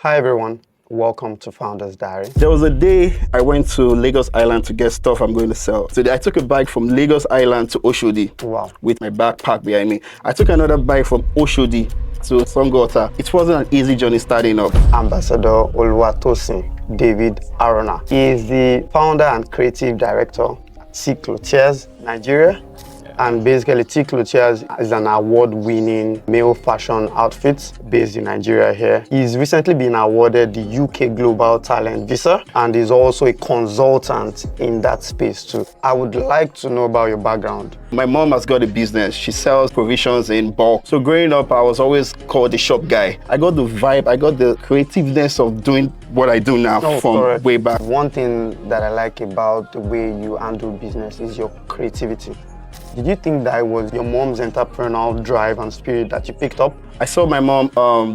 Hi everyone, welcome to Founders Diary. There was a day I went to Lagos Island to get stuff I'm going to sell. Today I took a bike from Lagos Island to Oshodi. Wow. With my backpack behind me. I took another bike from Oshodi to Songota. It wasn't an easy journey starting up. Ambassador Oluwatosin David Aruna. He is the founder and creative director at Tee-Clothiers, Nigeria. And basically, Tee-Clothiers is an award-winning male fashion outfit based in Nigeria here. He's recently been awarded the UK Global Talent Visa and is also a consultant in that space too. I would like to know about your background. My mom has got a business. She sells provisions in bulk. So growing up, I was always called the shop guy. I got the vibe, I got the creativeness of doing what I do now from way back. One thing that I like about the way you handle business is your creativity. Did you think that it was your mom's entrepreneurial drive and spirit that you picked up? I saw my mom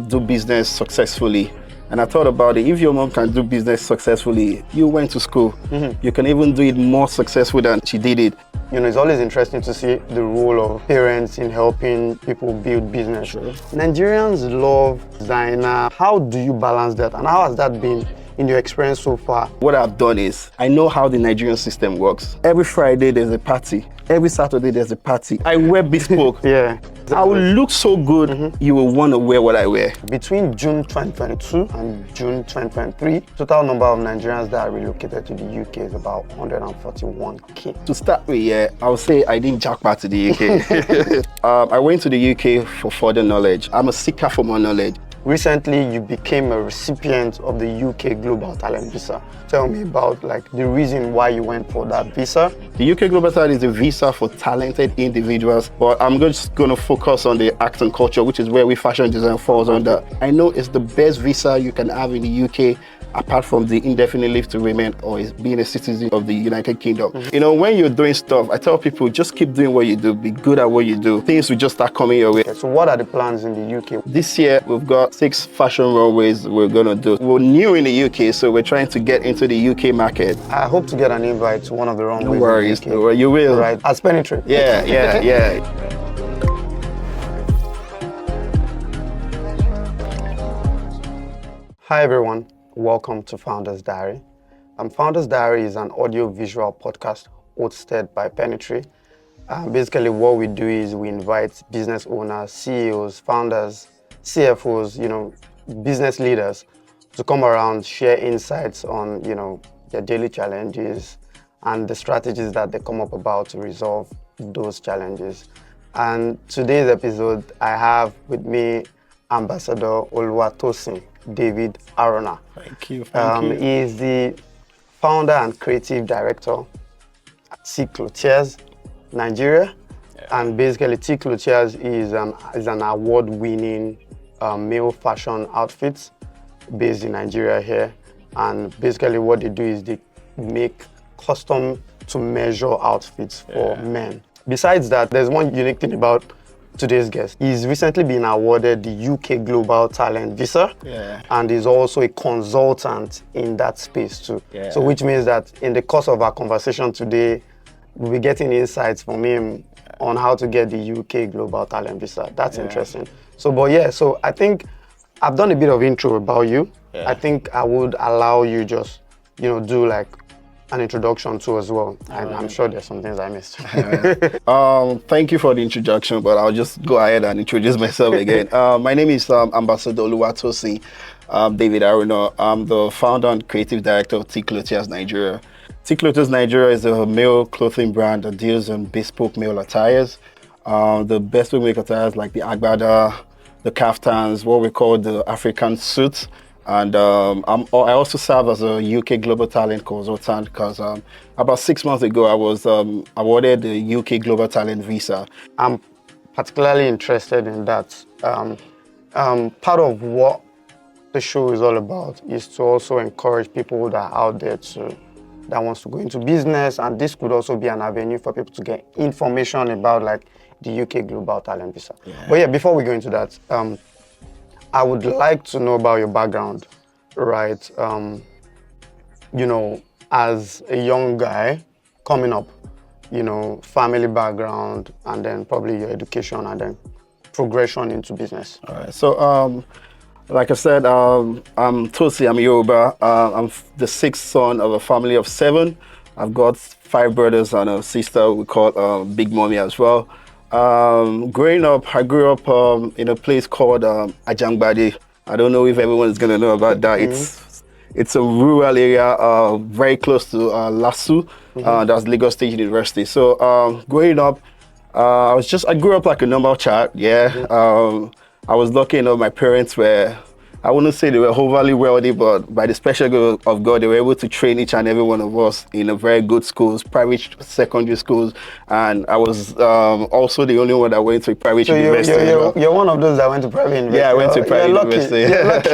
do business successfully. And I thought about it, if your mom can do business successfully, you went to school. You can even do it more successful than she did it. You know, it's always interesting to see the role of parents in helping people build business. Sure. Nigerians love designer. How do you balance that? And how has that been in your experience so far? What I've done is, I know how the Nigerian system works. Every Friday there's a party. Every Saturday there's a party. I wear Bespoke. Yeah. I will look so good, you will want to wear what I wear. Between June 2022 and June 2023, total number of Nigerians that are relocated to the UK is about 141K. To start with, yeah, I would say I didn't jackpot to the UK. I went to the UK for further knowledge. I'm a seeker for more knowledge. Recently, you became a recipient of the UK Global Talent Visa. Tell me about the reason why you went for that visa. The UK Global Talent is a visa for talented individuals, but I'm just going to focus on the art and culture, which is where we fashion design falls under. I know it's the best visa you can have in the UK, apart from the indefinite leave to remain or is being a citizen of the United Kingdom. You know, when you're doing stuff, I tell people, just keep doing what you do, be good at what you do. Things will just start coming your way. Okay, so what are the plans in the UK? This year, we've got 6 fashion runways we're gonna do. We're new in the UK, so we're trying to get into the UK market. I hope to get an invite to one of the runways. No worries, in the UK. no worries, you will. Right, as penetrate. Yeah. Hi everyone, welcome to Founders Diary. Founders Diary is an audio-visual podcast hosted by Penetrate. Basically what we do is we invite business owners, CEOs, founders, CFOs, business leaders to come around, share insights on, their daily challenges and the strategies that they come up about to resolve those challenges. And today's episode, I have with me Ambassador Oluwatosin David Aruna. Thank you. He is the founder and creative director at Tee-Clothiers, Nigeria. And basically, Tee-Clothiers is an award-winning male fashion outfit based in Nigeria here. And basically, what they do is they make custom-to-measure outfits for men. Besides that, there's one unique thing about today's guest. He's recently been awarded the UK Global Talent Visa and is also a consultant in that space too. So which means that in the course of our conversation today, we'll be getting insights from him on how to get the UK Global Talent Visa. That's interesting. So I think I've done a bit of intro about you. I think I would allow you just, do an introduction too as well. And I'm sure there's some things I missed. Thank you for the introduction, but I'll just go ahead and introduce myself again. My name is Ambassador Oluwatosin David Aruna. I'm the founder and creative director of Tee-Clothiers Nigeria. Tee-Clothiers Nigeria is a male clothing brand that deals in bespoke male attires. The bespoke male attires like the agbada, the kaftans, what we call the African suits. And I also serve as a UK Global Talent consultant because about 6 months ago, I was awarded the UK Global Talent Visa. I'm particularly interested in that. Part of what the show is all about is to also encourage people that are out there that wants to go into business, and this could also be an avenue for people to get information about the UK Global Talent Visa. But before we go into that, I would like to know about your background, right? As a young guy coming up, family background, and then probably your education, and then progression into business. All right. So Like I said, I'm Tosin, I'm Yoruba. I'm the sixth son of a family of 7. I've got 5 brothers and a sister we call Big Mommy as well. Growing up, I grew up in a place called Ajangbadi. I don't know if everyone is going to know about that. It's a rural area very close to Lasu, that's Lagos State University. So growing up, I grew up like a normal child, yeah. I was lucky enough, my parents were, I wouldn't say they were overly wealthy, but by the special grace of God, they were able to train each and every one of us in a very good schools, private secondary schools, and I was also the only one that went to a private university. You're one of those that went to private university. Yeah, I went to private university. You're lucky.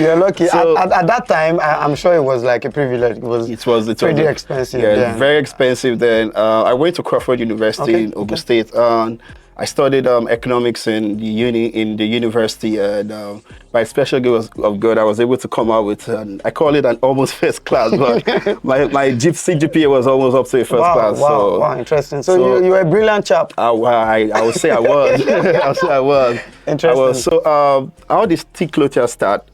You're lucky. So, at that time, I'm sure it was like a privilege. It was pretty expensive. Yeah, very expensive then. I went to Crawford University in Ogun State. I studied economics in the university, and by special grace of God, I was able to come out with I call it an almost first class, but my CGPA was almost up to a first class. Wow, interesting. So you were a brilliant chap. I would say I was. I would say I was. Interesting. So how did Tee-Clothiers start?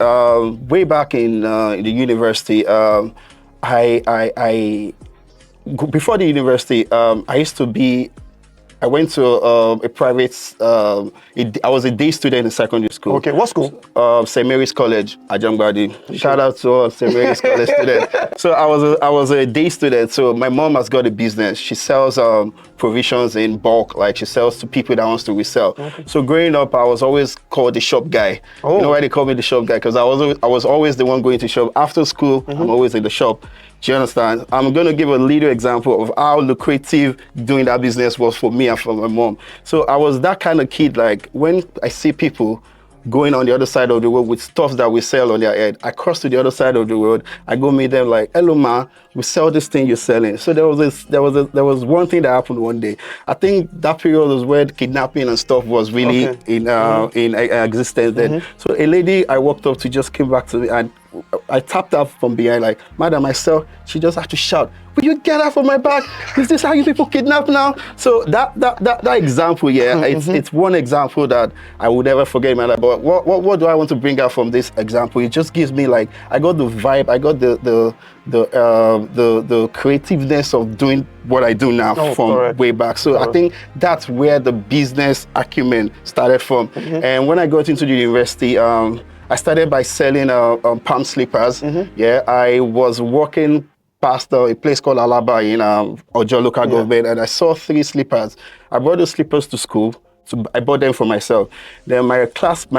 Way back in the university, before the university, I went to a private, I was a day student in secondary school. Okay, what school? St. Mary's College, Ajangbadi. Shout out to all St. Mary's College students. So I was a day student. So my mom has got a business. She sells provisions in bulk, like she sells to people that wants to resell. Okay. So growing up, I was always called the shop guy. Oh. You know why they call me the shop guy? Because I was always the one going to shop. After school, I'm always in the shop. Do you understand? I'm going to give a little example of how lucrative doing that business was for me and for my mom. So I was that kind of kid, like when I see people going on the other side of the road with stuff that we sell on their head, I cross to the other side of the road, I go meet them like, hello ma, we sell this thing you're selling. So there was one thing that happened one day. I think that period was where kidnapping and stuff was really in existence then. So a lady I walked up to just came back to me and I tapped her from behind like, madam, I sell. She just had to shout, will you get out from my back? Is this how you people kidnap now? So that example, it's one example that I would never forget in my life. But what do I want to bring out from this example? It just gives me like, I got the vibe, I got the creativeness of doing what I do now from way back. So I think that's where the business acumen started from. And when I got into the university, I started by selling palm slippers. Yeah, I was walking past a place called Alaba in Ojo local government, and I saw 3 slippers. I brought those slippers to school. So I bought them for myself. Then my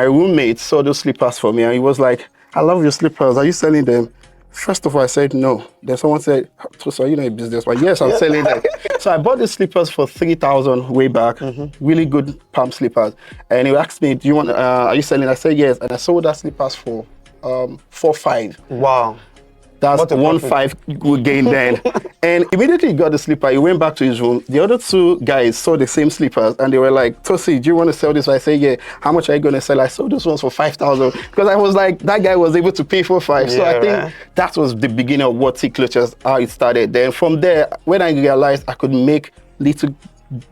roommate saw those slippers for me, and he was like, I love your slippers. Are you selling them? First of all, I said no. Then someone said, so are you not a businessman? Yes, I'm selling them. So I bought the slippers for 3,000 way back, really good palm slippers. And he asked me, do you want, are you selling? I said yes. And I sold that slippers for 4,500. Wow. That's 1,500 we gained then. And immediately he got the slipper, he went back to his room. The other 2 guys saw the same slippers and they were like, Tosin, do you want to sell this? I said, yeah. How much are you going to sell? I sold those ones for 5,000 because I was like, that guy was able to pay for 5. So I think that was the beginning of what Tee-Clothiers, how it started. Then from there, when I realized I could make little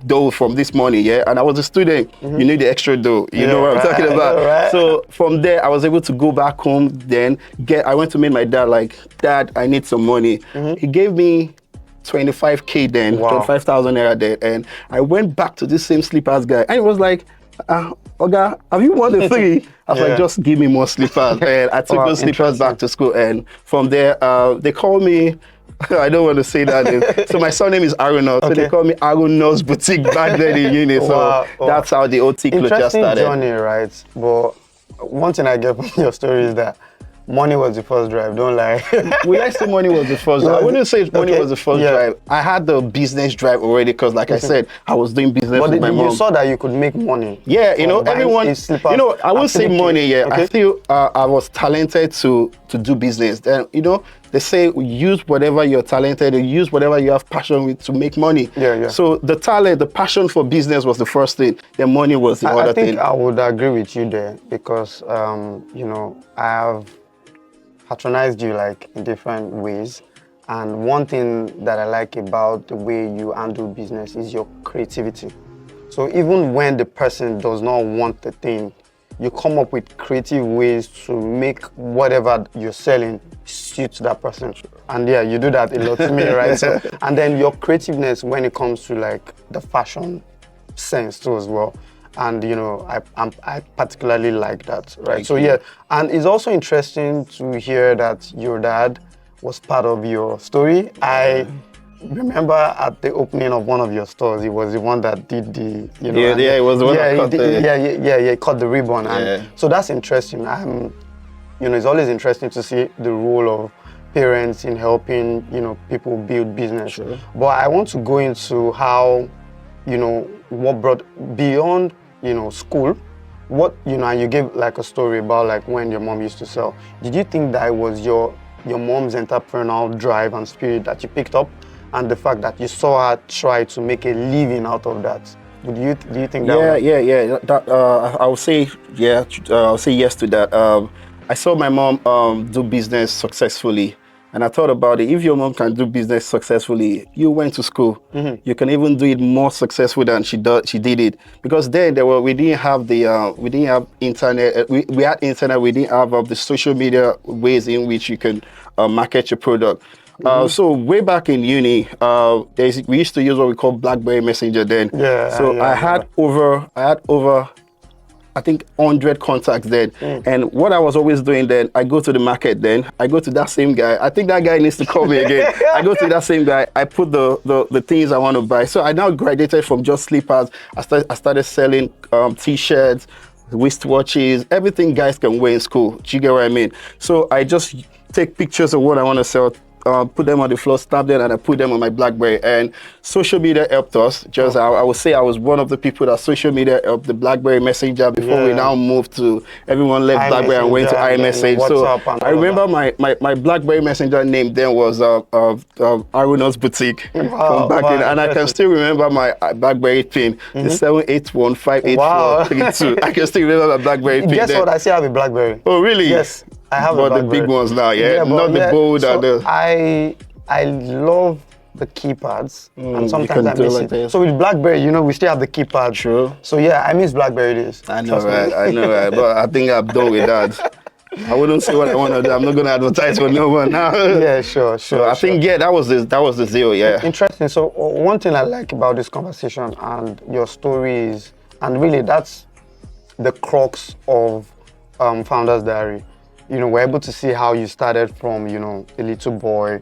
dough from this money, and I was a student, you need the extra dough, you know what I'm talking about. So from there I was able to go back home, then I went to meet my dad, like, Dad, I need some money. He gave me 25k then, 25,000 naira then, and I went back to this same slippers guy and he was like, Oga, have you won the 3? I was like, just give me more slippers. And I took those slippers back to school, and from there they called me, I don't want to say that name. So my surname is Aruna, so they call me Aruna's Boutique back then in uni. So that's how the old Tee-Clothiers started. Interesting journey, right? But one thing I get from your story is that money was the first drive, don't lie. Will I say money was the first drive? I wouldn't say money was the first drive. I had the business drive already because, like I said, I was doing business with my mom. You saw that you could make money. Yeah, you know, everyone, you know, I won't say money, I feel I was talented to do business. Then, you know, they say use whatever you're talented and use whatever you have passion with to make money. So the talent, the passion for business was the first thing. Then money was the other thing. I think I would agree with you there because, you know, I have patronized you like in different ways. And one thing that I like about the way you handle business is your creativity. So even when the person does not want the thing, you come up with creative ways to make whatever you're selling suit that person. And yeah, you do that a lot to me, right? So, and then your creativeness when it comes to like the fashion sense too as well. And you know, I particularly like that, right? Thank so you. yeah, and it's also interesting to hear that your dad was part of your story. I remember at the opening of one of your stores, he was the one that did the, you know, Yeah, it was the one that cut he cut the ribbon, and so that's interesting. You know, it's always interesting to see the role of parents in helping, you know, people build business. Sure. But I want to go into how, you know, what brought beyond, you know, school. What, you know, and you gave like a story about like when your mom used to sell. Did you think that it was your mom's entrepreneurial drive and spirit that you picked up, and the fact that you saw her try to make a living out of that? Do you think that? Yeah. That, I would say I'll say yes to that. I saw my mom do business successfully, and I thought about it. If your mom can do business successfully, you went to school. You can even do it more successful than she did it. Because then we didn't have internet. We had internet. We didn't have the social media ways in which you can market your product. So way back in uni, we used to use what we call BlackBerry Messenger then. I had over I think 100 contacts then. And what I was always doing then, I go to the market then, I go to that same guy. I think that guy needs to call me again. I go to that same guy, I put the things I want to buy. So I now graduated from just slippers. I started selling t-shirts, wristwatches, everything guys can wear in school. Do you get what I mean? So I just take pictures of what I want to sell, put them on the floor, stamp them, and I put them on my BlackBerry. And social media helped us. I would say I was one of the people that social media helped. The BlackBerry Messenger before we now moved to everyone left BlackBerry and went to iMessage. So I remember my BlackBerry Messenger name then was Aruna's Boutique from back in, and I can still remember my BlackBerry pin, the 7815832. I can still remember my BlackBerry pin. Guess then. what? I still have a BlackBerry. Oh really? Yes. I have but the big ones now, not the bold. So I love the keypads, and sometimes I miss it. So with BlackBerry, you know, we still have the keypad. True. So yeah, I miss BlackBerry days. I know, right? But I think I'm done with that. I wouldn't say what I want to do. I'm not going to advertise for no one now. Yeah, sure. So I think that was the zero. Yeah. Interesting. So one thing I like about this conversation and your stories, and really that's the crux of Founder's Diary. You know, we're able to see how you started from, you know, a little boy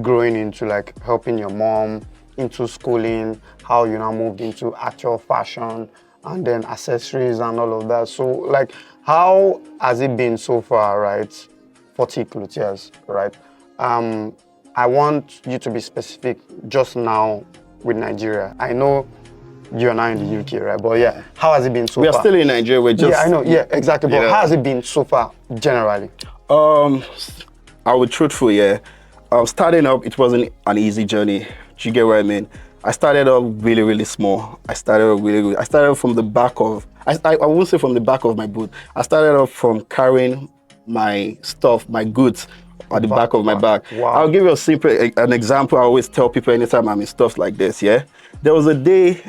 growing into like helping your mom, into schooling, how you now moved into actual fashion and then accessories and all of that. So like, how has it been so far, right, for Tee-Clothiers, right? I want you to be specific just now with Nigeria. I know you're now in the UK, right? But yeah, how has it been so far? We are still in Nigeria. We're just... Yeah, I know. Yeah, exactly. But how has it been so far, generally? I will be truthful, starting up, it wasn't an easy journey. Do you get what I mean? I started up really, really small. I started from the back of... I won't say from the back of my boot. I started off from carrying my stuff, my goods, at the back of my bag. Wow. I'll give you an example. I always tell people anytime I'm in stuff like this, There was a day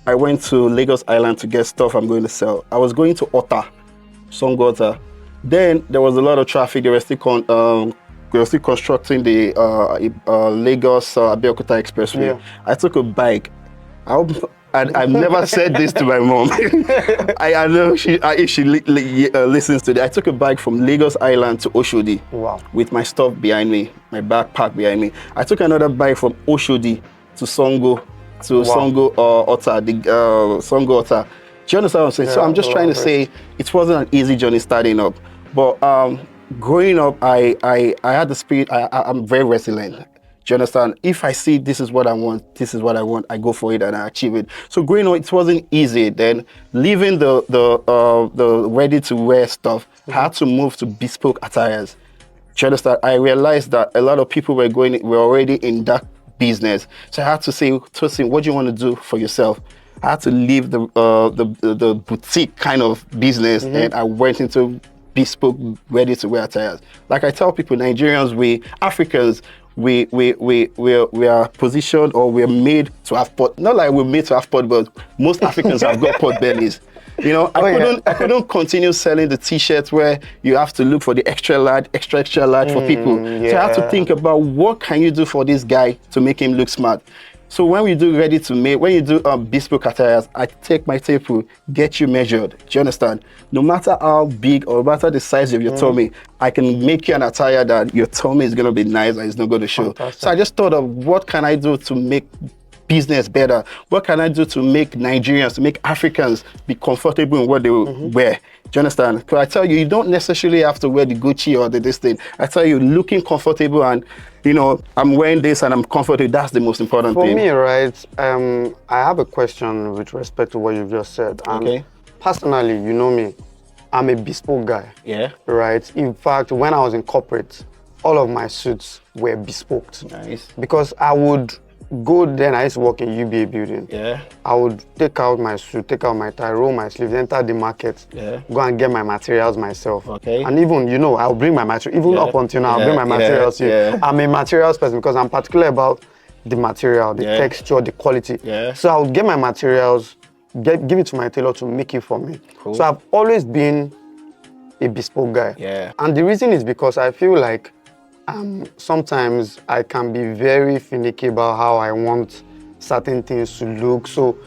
I went to Lagos Island to get stuff I'm going to sell. I was going to Ota, Songota. Then there was a lot of traffic. They were still constructing the Lagos Abayomi Expressway. Yeah. I took a bike. I've never said this to my mom. I know if she listens to that. I took a bike from Lagos Island to Oshodi with my stuff behind me, my backpack behind me. I took another bike from Oshodi to Songo. Songo Ota, Songo Ota. Do you understand what I'm saying? So I'm just trying to say it wasn't an easy journey starting up. But growing up, I had the spirit, I'm very resilient. Do you understand? If I see this is what I want, I go for it and I achieve it. So growing up, it wasn't easy. Then leaving the ready-to-wear stuff, I had to move to bespoke attires. Do you understand? I realized that a lot of people were already in that business. So I had to say, Tosin, what do you want to do for yourself? I had to leave the boutique kind of business, and I went into bespoke, ready-to-wear attires. Like I tell people, Nigerians, Africans, we are positioned, or we're made to have pot. Not like we're made to have pot, but most Africans have got pot bellies. You know, I couldn't continue selling the t-shirts where you have to look for the extra large for people. So I have to think about what can you do for this guy to make him look smart. So when we do ready to make, when you do bespoke attires, I take my table, get you measured. Do you understand? No matter how big or no matter the size of your tummy, I can make you an attire that your tummy is going to be nice and it's not going to show. Fantastic. So I just thought of what can I do to make business better? What can I do to make Nigerians, to make Africans be comfortable in what they wear? Do you understand? Because I tell you, you don't necessarily have to wear the Gucci or this thing. I tell you, looking comfortable and, you know, I'm wearing this and I'm comfortable. That's the most important thing. For me, right, I have a question with respect to what you've just said. And personally, you know me, I'm a bespoke guy. Yeah. Right? In fact, when I was in corporate, all of my suits were bespoke. Nice. Because I would go then, I used to work in UBA building. Yeah. I would take out my suit, take out my tie, roll my sleeves, enter the market, go and get my materials myself. Okay. And even, you know, I'll bring my material, even up until now, I'll bring my materials here. I'm a materials person because I'm particular about the material, the texture, the quality. Yeah. So I would get my materials, give it to my tailor to make it for me. Cool. So I've always been a bespoke guy. Yeah. And the reason is because I feel like sometimes I can be very finicky about how I want certain things to look. So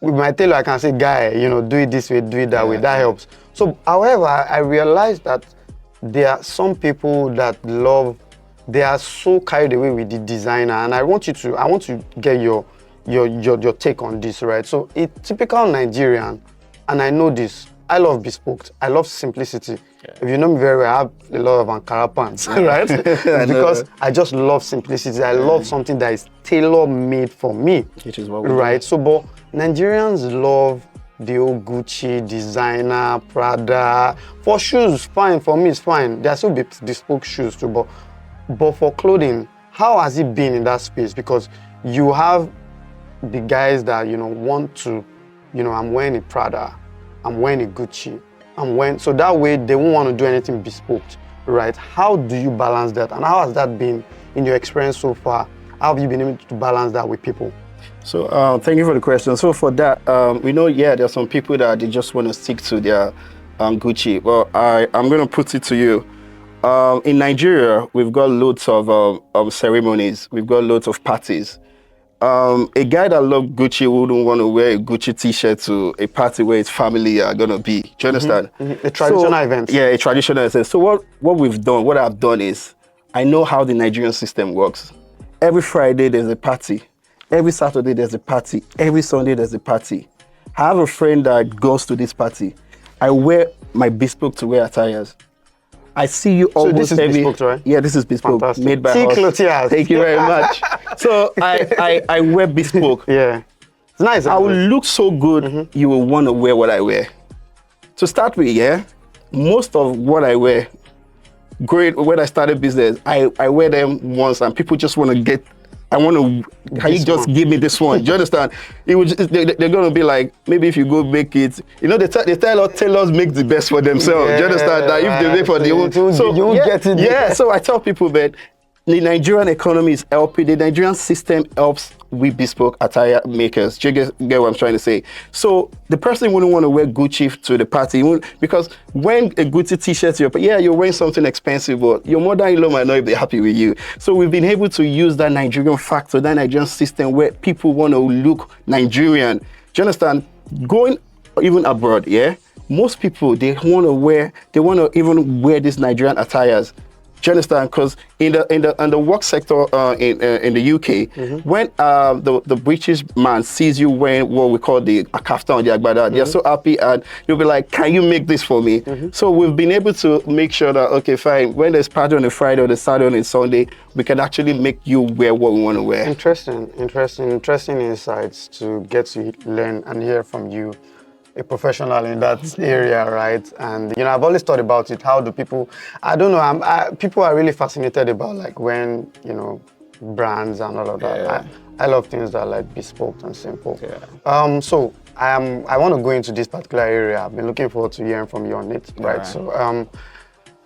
with my tailor, I can say, guy, you know, do it this way, do it that way. That helps. So, however, I realized that there are some people that they are so carried away with the designer, and I want to get your take on this, right? So, a typical Nigerian, and I know this, I love bespoke. I love simplicity. Yeah. If you know me very well, I have a lot of Ankara pants, right? Because I just love simplicity. I love something that is tailor-made for me. Which is what we do. So, but Nigerians love the old Gucci, designer, Prada. For shoes, fine. For me, it's fine. There are still bespoke shoes too, but for clothing, how has it been in that space? Because you have the guys that, you know, want to, you know, I'm wearing a Prada, I'm wearing a Gucci, so that way they won't want to do anything bespoke, right? How do you balance that? And how has that been in your experience so far? How have you been able to balance that with people? So thank you for the question. So for that, we know, there are some people that they just want to stick to their Gucci. Well, I'm going to put it to you. In Nigeria, we've got loads of ceremonies. We've got loads of parties. A guy that loves Gucci wouldn't want to wear a Gucci t-shirt to a party where his family are going to be. Do you understand? A traditional event. Yeah, a traditional event. So what I've done is, I know how the Nigerian system works. Every Friday, there's a party. Every Saturday, there's a party. Every Sunday, there's a party. I have a friend that goes to this party. I wear my bespoke to wear attires. I see you almost so this is bespoke, right? Yeah, this is bespoke. Fantastic. Made by Tee-Clothiers. Thank you very much. So I wear bespoke. Yeah. It's nice. I will look so good, you will want to wear what I wear. To start with, most of what I wear, when I started business, I wear them once and people just want to get, can you just give me this one? Do you understand? They're going to be like, maybe if you go make it, you know, they tell us tailors make the best for themselves. Do you understand? That if they make for the own, so you get it. Yeah, so I tell people that the Nigerian economy is helping, the Nigerian system helps with bespoke attire makers. Do you get what I'm trying to say? So the person wouldn't want to wear Gucci to the party, because when a Gucci t-shirt, you're wearing something expensive, but your mother-in-law might not be happy with you. So we've been able to use that Nigerian factor, that Nigerian system where people want to look Nigerian. Do you understand? Going even abroad, most people, they want to even wear these Nigerian attires. Do you understand? Because in the work sector in the UK, when the British man sees you wearing what we call the kaftan or the agbada, they're so happy and you'll be like, can you make this for me? So we've been able to make sure that, okay, fine, when there's party on a Friday or the Saturday and Sunday, we can actually make you wear what we want to wear. Interesting insights to get to learn and hear from you, a professional in that area, right? And, you know, I've always thought about it. How do people, I don't know, people are really fascinated about, like, when, you know, brands and all of that. I love things that are, like, bespoke and simple. So I want to go into this particular area. I've been looking forward to hearing from you on it, right? So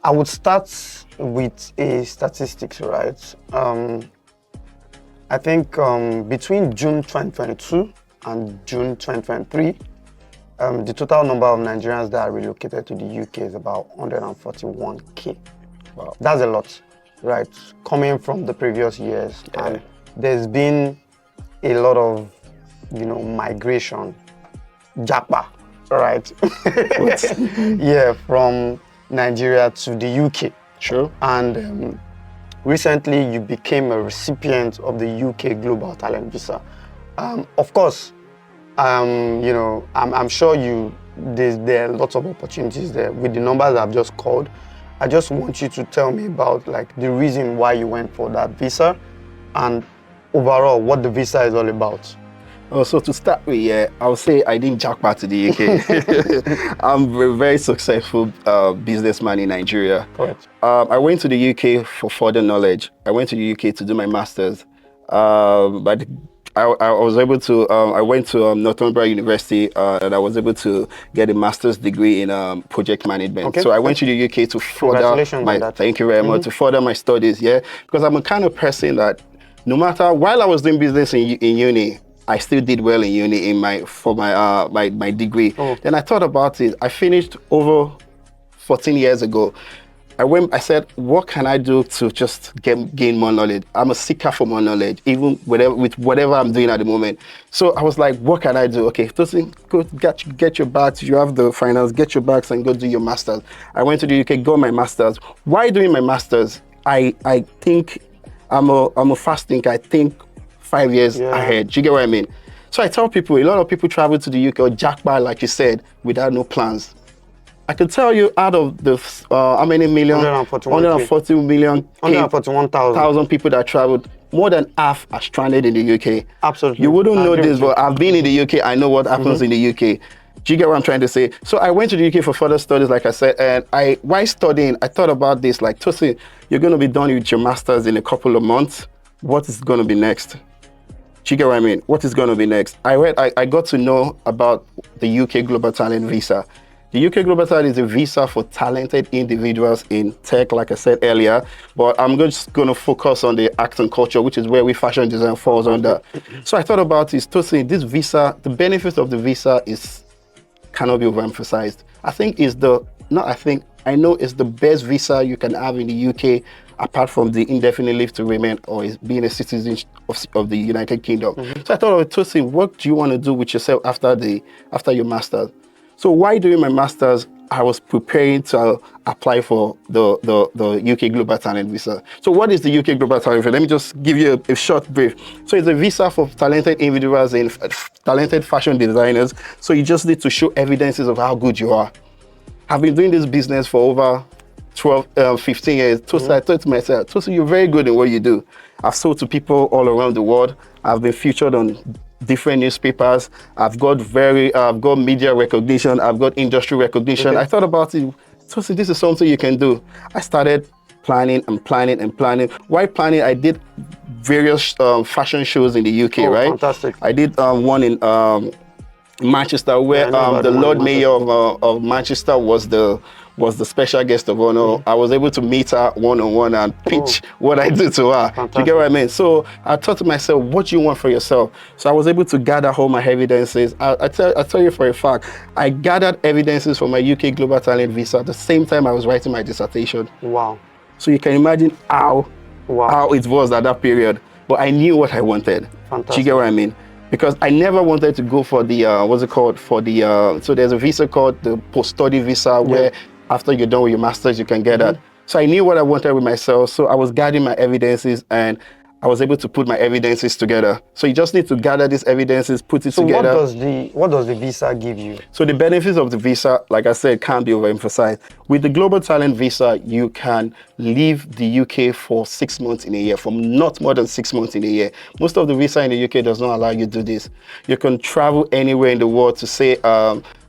I would start with a statistics, right? I think between June 2022 and June 2023, The total number of Nigerians that are relocated to the UK is about 141K. Wow. That's a lot, right? Coming from the previous years. Yeah. And there's been a lot of, migration, japa, right? Yeah, from Nigeria to the UK. Sure. And recently you became a recipient of the UK Global Talent Visa. Of course, I'm sure there are lots of opportunities there with the numbers I've just called. I just want you to tell me about like the reason why you went for that visa and overall what the visa is all about. Oh, so to start with, yeah, I would say I didn't jackpot to the UK. I'm a very successful businessman in Nigeria. Correct. I went to the UK for further knowledge. I went to the UK to do my master's. But I was able to, I went to Northumbria University and I was able to get a master's degree in project management. Okay. So I went to the UK to further thank you very much, to further my studies, yeah. Because I'm a kind of person that no matter, while I was doing business in uni, I still did well in uni for my degree. Oh. Then I thought about it. I finished over 14 years ago. I said, what can I do to just gain more knowledge? I'm a seeker for more knowledge, even with whatever I'm doing at the moment. So I was like, what can I do? Okay, Tosin, go get your bags. You have the finance, get your bags and go do your master's. I went to the UK, got my master's. Why doing my master's? I think I'm a fast thinker. I think 5 years ahead. Do you get what I mean? So I tell people, a lot of people travel to the UK or jackpot, like you said, without no plans. I can tell you out of the how many million? 140 million. 141,000 people that traveled. More than half are stranded in the UK. Absolutely. You wouldn't know this, but I've been in the UK. I know what happens in the UK. Do you get what I'm trying to say? So I went to the UK for further studies, like I said, and while studying, I thought about this, like, Tosin, you're going to be done with your master's in a couple of months. What is going to be next? Do you get what I mean? What is going to be next? I got to know about the UK Global Talent Visa. The UK Global Talent is a visa for talented individuals in tech, like I said earlier, but I'm just going to focus on the arts and culture, which is where fashion design falls under. So I thought about this, Tosin, this visa, the benefits of the visa cannot be overemphasized. I know it's the best visa you can have in the UK, apart from the indefinite leave to remain or is being a citizen of the United Kingdom. So I thought, Tosin, what do you want to do with yourself after your master's? So while doing my master's, I was preparing to apply for the UK Global Talent Visa. So what is the UK Global Talent Visa? Let me just give you a short brief. So it's a visa for talented individuals and talented fashion designers. So you just need to show evidences of how good you are. I've been doing this business for over 15 years. I thought to myself, Tosin, you're very good in what you do. I've sold to people all around the world. I've been featured on different newspapers. I've got media recognition. I've got industry recognition. Okay. I thought about it. Tosin, this is something you can do. I started planning and planning and planning. While planning, I did various fashion shows in the UK, right? Fantastic. I did one in Manchester, where the Lord Mayor of Manchester was the special guest of honor. I was able to meet her one-on-one and pitch what I do to her. Fantastic. Do you get what I mean? So I thought to myself, what do you want for yourself? So I was able to gather all my evidences. I tell you for a fact, I gathered evidences for my UK Global Talent Visa at the same time I was writing my dissertation. Wow. So you can imagine how it was at that period. But I knew what I wanted. Fantastic. Do you get what I mean? Because I never wanted to go for the, so there's a visa called the post-study visa where after you're done with your master's, you can get that. So I knew what I wanted with myself. So I was gathering my evidences and I was able to put my evidences together. So you just need to gather these evidences, put it together. So what does the visa give you? So the benefits of the visa, like I said, can't be overemphasized. With the Global Talent Visa, you can leave the UK for 6 months in a year, from not more than 6 months in a year. Most of the visa in the UK does not allow you to do this. You can travel anywhere in the world to say,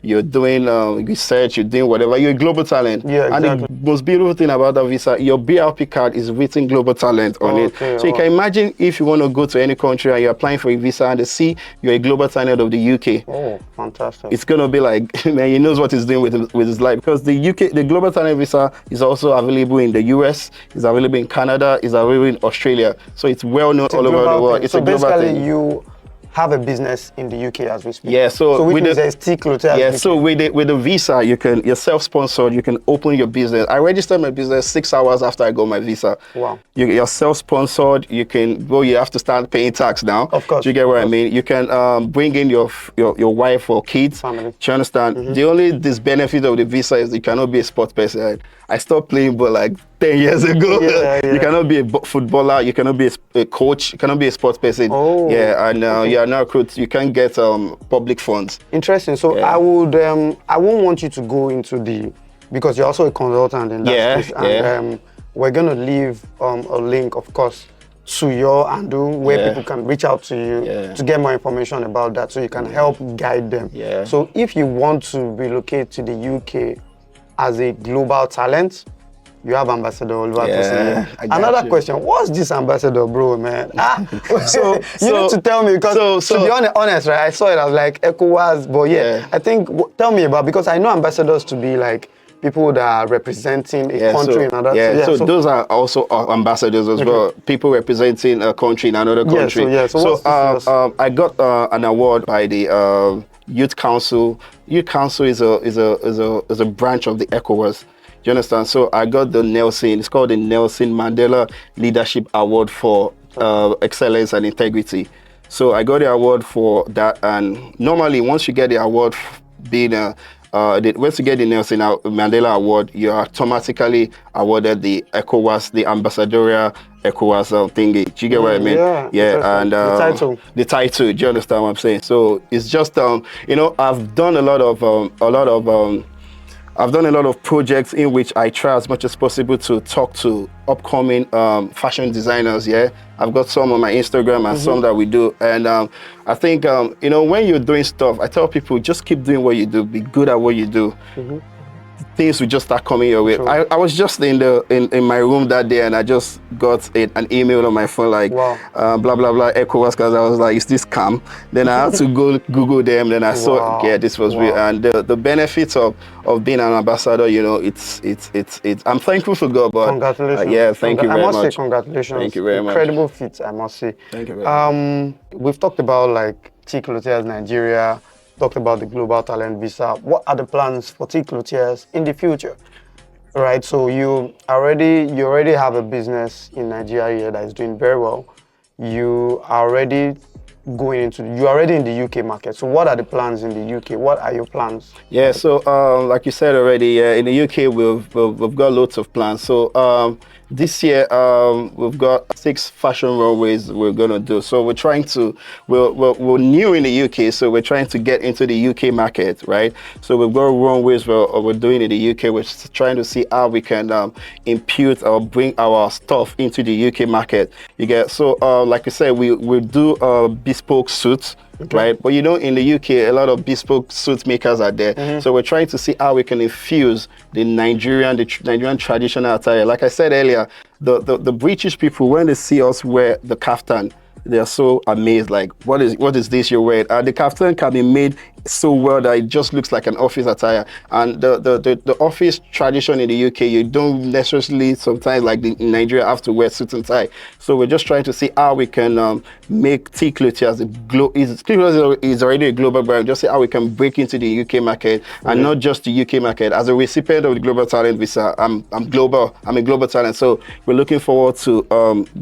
you're doing research, you're doing whatever, you're a global talent. Yeah, exactly. And the most beautiful thing about that visa, your BRP card is written global talent on it. So you can imagine if you want to go to any country and you're applying for a visa and they see you're a global talent of the UK. Oh, fantastic. It's going to be like, man, he knows what he's doing with his life. Because the global talent visa is also available in the US, it's available in Canada, it's available in Australia. So it's well known all over the world. It's so a global basically thing. have a business in the UK as we speak. Yeah, so which with means the, there's Tee-Clothiers. yeah, UK. so with the visa, you're self-sponsored. You can open your business. I registered my business 6 hours after I got my visa. Wow. You're self-sponsored. You can go. You have to start paying tax now. Of course. Do you get what I mean? You can bring in your wife or kids. Family. Do you understand? The only disbenefit of the visa is you cannot be a sports person. I stopped playing ball like 10 years ago. Yeah. You cannot be a footballer. You cannot be a coach. You cannot be a sports person. Oh. Yeah, and you are now you can get public funds. Interesting. So Yeah. I won't want you to go into because you're also a consultant in that space. And we're gonna leave a link, of course, to your handle where people can reach out to you to get more information about that, so you can help guide them. Yeah. So if you want to relocate to the UK as a global talent, you have Ambassador Oluwatosin. I got Another you. question: what's this ambassador, bro, man? So you need to tell me, because to be honest, right? I saw it. I was like ECOWAS, but I think tell me about, because I know ambassadors to be like people that are representing a country in another. So those are also ambassadors as well. People representing a country in another country. I got an award by the Youth Council. Youth Council is a branch of the ECOWAS. Do you understand? So I got the Nelson. It's called the Nelson Mandela Leadership Award for excellence and integrity. So I got the award for that. And normally, once you get the award, once you get the Nelson Mandela Award, you are automatically awarded the ECOWAS, the ambassadorial ECOWAS thingy. Do you get what I mean? Yeah. And the title. The title. Do you understand what I'm saying? So it's just I've done a lot of projects in which I try as much as possible to talk to upcoming fashion designers. Yeah, I've got some on my Instagram and some that we do. And I think when you're doing stuff, I tell people just keep doing what you do. Be good at what you do. Things will just start coming your way. I was just in my room that day, and I just got an email on my phone like blah blah blah ECOWAS, because I was like, is this scam? Then I had to go Google them. Then I saw this was real. And the benefits of being an ambassador, it's I'm thankful for God. But congratulations. Thank you very much. I must say congratulations. Thank you very much. Incredible feat, I must say. Thank you very much. We've talked about like Tee-Clothiers Nigeria. Talked about the global talent visa. What are the plans for Tee-Clothiers in the future? Right, so you already have a business in Nigeria that is doing very well. You are already in the UK market. So what are the plans in the UK? What are your plans? Yeah, so like you said already, in the UK we've got loads of plans. So this year we've got 6 fashion runways we're gonna do. So we're new in the UK, so we're trying to get into the UK market, right? So we've got runways we're doing in the UK. We're trying to see how we can impute or bring our stuff into the UK market. You get like I said, we do bespoke suits. Right, but in the UK, a lot of bespoke suit makers are there. So we're trying to see how we can infuse the Nigerian traditional attire. Like I said earlier, the British people, when they see us wear the kaftan, they are so amazed. Like, what is this you're wearing? The kaftan can be made so well that it just looks like an office attire. And the office tradition in the UK, you don't necessarily sometimes like in Nigeria have to wear suit and tie. So we're just trying to see how we can make Tee-Clothiers Tee-Clothiers is already a global brand. Just see how we can break into the UK market and not just the UK market. As a recipient of the Global Talent Visa, I'm global. I'm a global talent. So we're looking forward to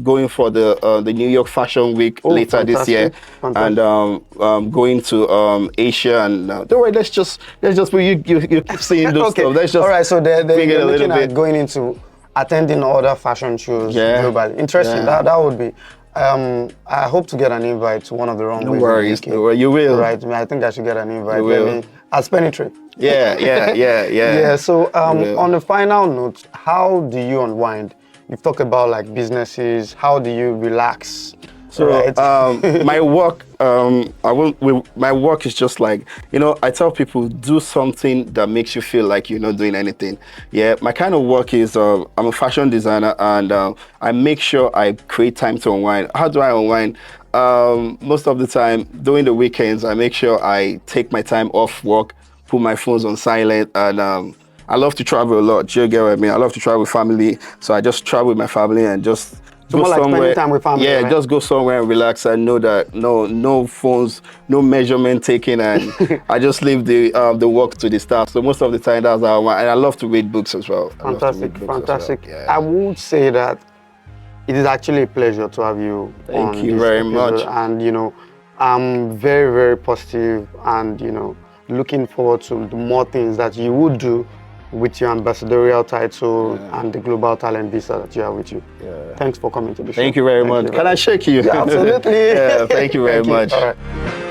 going for the New York Fashion Week later this year, and going to Asia. And don't worry, let's just you keep saying those stuff. Let's just all right. So they're looking at bit. going into attending other fashion shows globally. Interesting. That would be. I hope to get an invite to one of the runways. No worries, you will. Right. I think I should get an invite. Maybe I'll penetrate. Yeah. So on the final note, how do you unwind? You've talked about like businesses. How do you relax? So my work, my work is just like, I tell people, do something that makes you feel like you're not doing anything. Yeah, my kind of work is, I'm a fashion designer, and I make sure I create time to unwind. How do I unwind? Most of the time, during the weekends, I make sure I take my time off work, put my phones on silent, and I love to travel a lot. Do you get what I mean? I love to travel with family, so I just travel with my family and just So more like spending time with family. Yeah, right? just go somewhere and relax and know that no phones, no measurement taken, and I just leave the work to the staff. So most of the time that's how and I love to read books as well. Fantastic, fantastic. Well. Yeah. I would say that it is actually a pleasure to have you on Thank you this very episode. much. And I'm very, very positive and looking forward to the more things that you would do with your ambassadorial title and the global talent visa that you have with you. Yeah. Thanks for coming to the show. Thank you very much. Can I shake you? Yeah, absolutely. Yeah, thank you very much. All right.